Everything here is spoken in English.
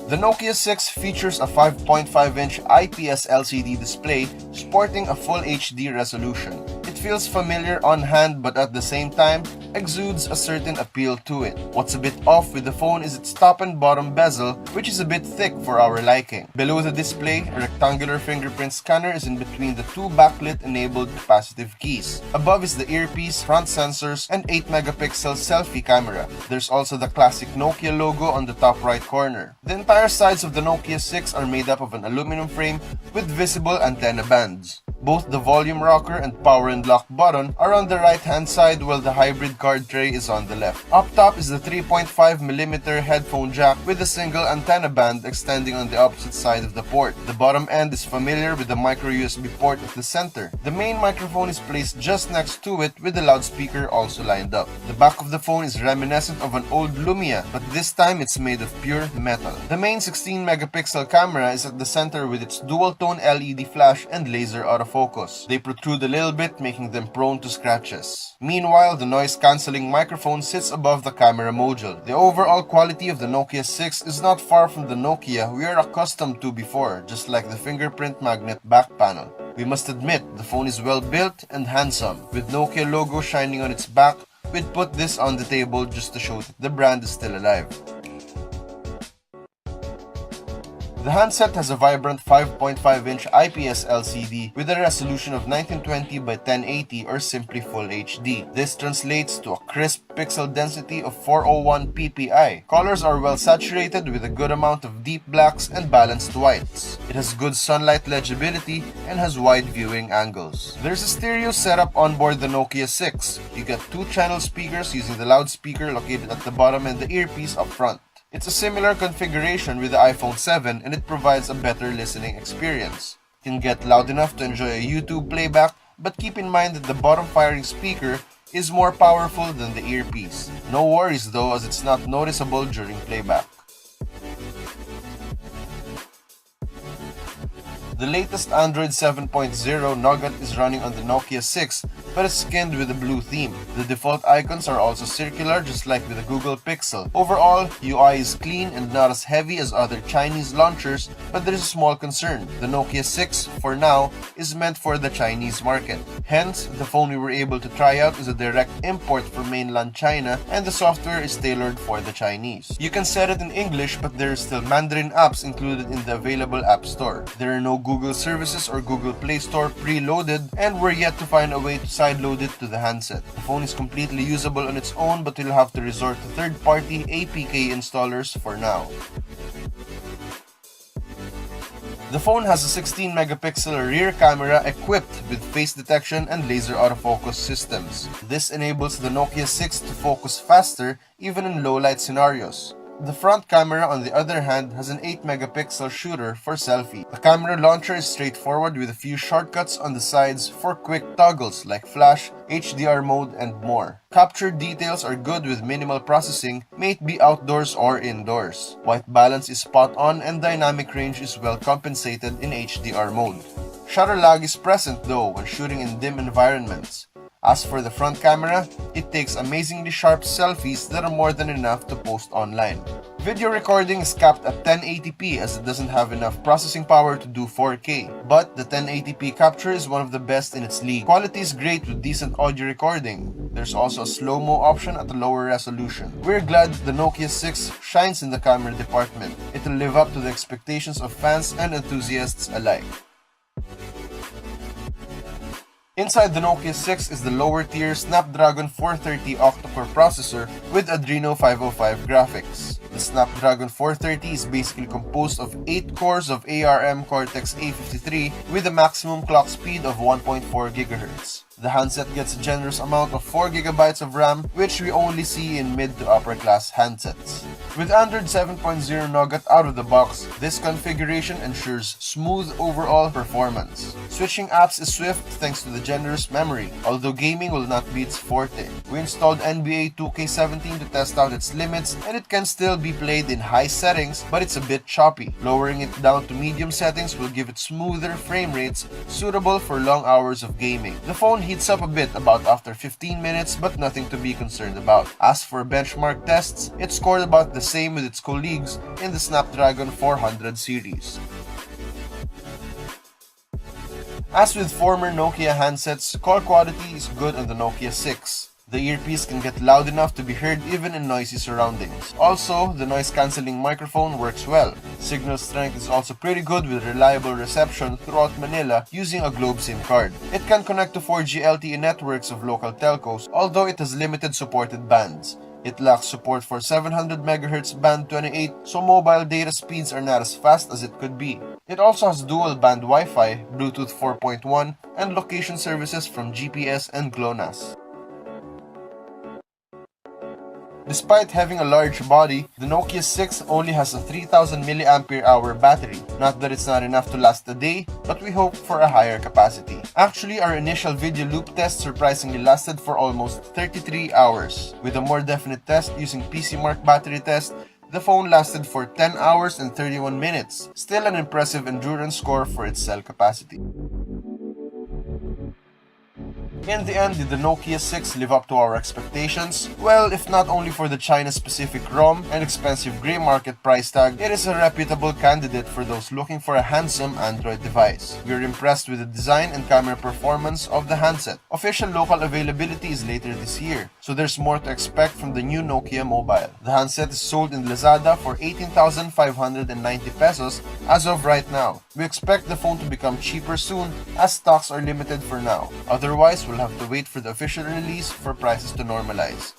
The Nokia 6 features a 5.5-inch IPS LCD display sporting a full HD resolution. It feels familiar on hand but at the same time exudes a certain appeal to it. What's a bit off with the phone is its top and bottom bezel, which is a bit thick for our liking. Below the display, a rectangular fingerprint scanner is in between the two backlit-enabled capacitive keys. Above is the earpiece, front sensors, and 8-megapixel selfie camera. There's also the classic Nokia logo on the top right corner. The entire sides of the Nokia 6 are made up of an aluminum frame with visible antenna bands. Both the volume rocker and power and lock button are on the right-hand side while the hybrid card tray is on the left. Up top is the 3.5mm headphone jack with a single antenna band extending on the opposite side of the port. The bottom end is familiar with the micro USB port at the center. The main microphone is placed just next to it with the loudspeaker also lined up. The back of the phone is reminiscent of an old Lumia, but this time it's made of pure metal. The main 16-megapixel camera is at the center with its dual-tone LED flash and laser autofocus. They protrude a little bit, making them prone to scratches. Meanwhile, the noise-cancelling microphone sits above the camera module. The overall quality of the Nokia 6 is not far from the Nokia we are accustomed to before, just like the fingerprint magnet back panel. We must admit, the phone is well built and handsome. With Nokia logo shining on its back, we'd put this on the table just to show that the brand is still alive. The handset has a vibrant 5.5-inch IPS LCD with a resolution of 1920 by 1080 or simply Full HD. This translates to a crisp pixel density of 401 ppi. Colors are well saturated with a good amount of deep blacks and balanced whites. It has good sunlight legibility and has wide viewing angles. There's a stereo setup on board the Nokia 6. You get 2-channel speakers using the loudspeaker located at the bottom and the earpiece up front. It's a similar configuration with the iPhone 7 and it provides a better listening experience. It can get loud enough to enjoy a YouTube playback, but keep in mind that the bottom firing speaker is more powerful than the earpiece. No worries though, as it's not noticeable during playback. The latest Android 7.0 Nougat is running on the Nokia 6 but is skinned with a blue theme. The default icons are also circular just like with the Google Pixel. Overall, UI is clean and not as heavy as other Chinese launchers, but there is a small concern. The Nokia 6, for now, is meant for the Chinese market. Hence, the phone we were able to try out is a direct import from mainland China and the software is tailored for the Chinese. You can set it in English but there are still Mandarin apps included in the available App Store. There are no Google services or Google Play Store preloaded, and we're yet to find a way to sideload it to the handset. The phone is completely usable on its own, but you'll have to resort to third-party APK installers for now. The phone has a 16-megapixel rear camera equipped with face detection and laser autofocus systems. This enables the Nokia 6 to focus faster even in low-light scenarios. The front camera, on the other hand, has an 8-megapixel shooter for selfie. The camera launcher is straightforward with a few shortcuts on the sides for quick toggles like flash, HDR mode, and more. Capture details are good with minimal processing, may it be outdoors or indoors. White balance is spot on and dynamic range is well compensated in HDR mode. Shutter lag is present though when shooting in dim environments. As for the front camera, it takes amazingly sharp selfies that are more than enough to post online. Video recording is capped at 1080p as it doesn't have enough processing power to do 4K, but the 1080p capture is one of the best in its league. Quality is great with decent audio recording. There's also a slow-mo option at a lower resolution. We're glad that the Nokia 6 shines in the camera department. It'll live up to the expectations of fans and enthusiasts alike. Inside the Nokia 6 is the lower-tier Snapdragon 430 octa-core processor with Adreno 505 graphics. The Snapdragon 430 is basically composed of 8 cores of ARM Cortex-A53 with a maximum clock speed of 1.4 GHz. The handset gets a generous amount of 4GB of RAM, which we only see in mid to upper class handsets. With Android 7.0 Nougat out of the box, this configuration ensures smooth overall performance. Switching apps is swift thanks to the generous memory, although gaming will not be its forte. We installed NBA 2K17 to test out its limits, and it can still be played in high settings, but it's a bit choppy. Lowering it down to medium settings will give it smoother frame rates suitable for long hours of gaming. The phone heats up a bit about after 15 minutes, but nothing to be concerned about. As for benchmark tests, it scored about the same with its colleagues in the Snapdragon 400 series. As with former Nokia handsets, call quality is good on the Nokia 6. The earpiece can get loud enough to be heard even in noisy surroundings. Also, the noise-cancelling microphone works well. Signal strength is also pretty good with reliable reception throughout Manila using a Globe SIM card. It can connect to 4G LTE networks of local telcos, although it has limited supported bands. It lacks support for 700 MHz band 28, so mobile data speeds are not as fast as it could be. It also has dual band Wi-Fi, Bluetooth 4.1, and location services from GPS and GLONASS. Despite having a large body, the Nokia 6 only has a 3000 mAh battery. Not that it's not enough to last a day, but we hope for a higher capacity. Actually, our initial video loop test surprisingly lasted for almost 33 hours. With a more definite test using PCMark battery test, the phone lasted for 10 hours and 31 minutes. Still an impressive endurance score for its cell capacity. In the end, did the Nokia 6 live up to our expectations? Well, if not only for the China-specific ROM and expensive grey market price tag, it is a reputable candidate for those looking for a handsome Android device. We are impressed with the design and camera performance of the handset. Official local availability is later this year, so there's more to expect from the new Nokia Mobile. The handset is sold in Lazada for 18,590 pesos as of right now. We expect the phone to become cheaper soon as stocks are limited for now. Otherwise, we'll have to wait for the official release for prices to normalize.